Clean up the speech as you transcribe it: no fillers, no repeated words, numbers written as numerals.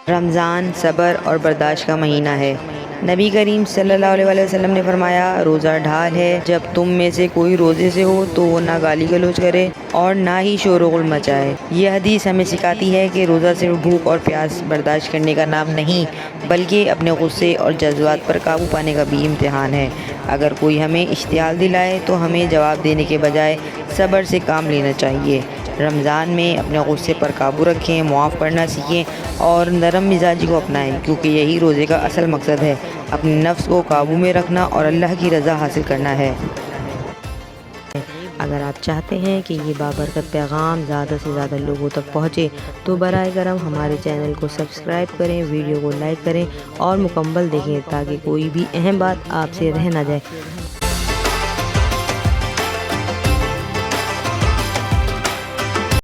रमज़ान सब्र और बर्दाश्त का महीना है। नबी करीम सल्लल्लाहु अलैहि वसल्लम ने फरमाया, रोज़ा ढाल है। जब तुम में से कोई रोज़े से हो तो वो ना गाली गलौज करे और ना ही शोर-गुल मचाए। यह हदीस हमें सिखाती है कि रोज़ा सिर्फ भूख और प्यास बर्दाश्त करने का नाम नहीं, बल्कि अपने गुस्से और जज्बात पर काबू पाने का भी इम्तिहान है। अगर कोई हमें इश्तियाल दिलाए तो हमें जवाब देने के बजाय सब्र से काम लेना चाहिए। रमज़ान में अपने गुस्से पर काबू रखें, मुआफ़ करना सीखें और नरम मिजाजी को अपनाएं, क्योंकि यही रोज़े का असल मकसद है, अपने नफ्स को काबू में रखना और अल्लाह की रज़ा हासिल करना है। अगर आप चाहते हैं कि ये बाबरकत पैगाम ज़्यादा से ज़्यादा लोगों तक पहुँचे तो बराए करम हमारे चैनल को सब्सक्राइब करें, वीडियो को लाइक करें और मुकम्मल देखें ताकि कोई भी अहम बात आपसे रह ना जाए।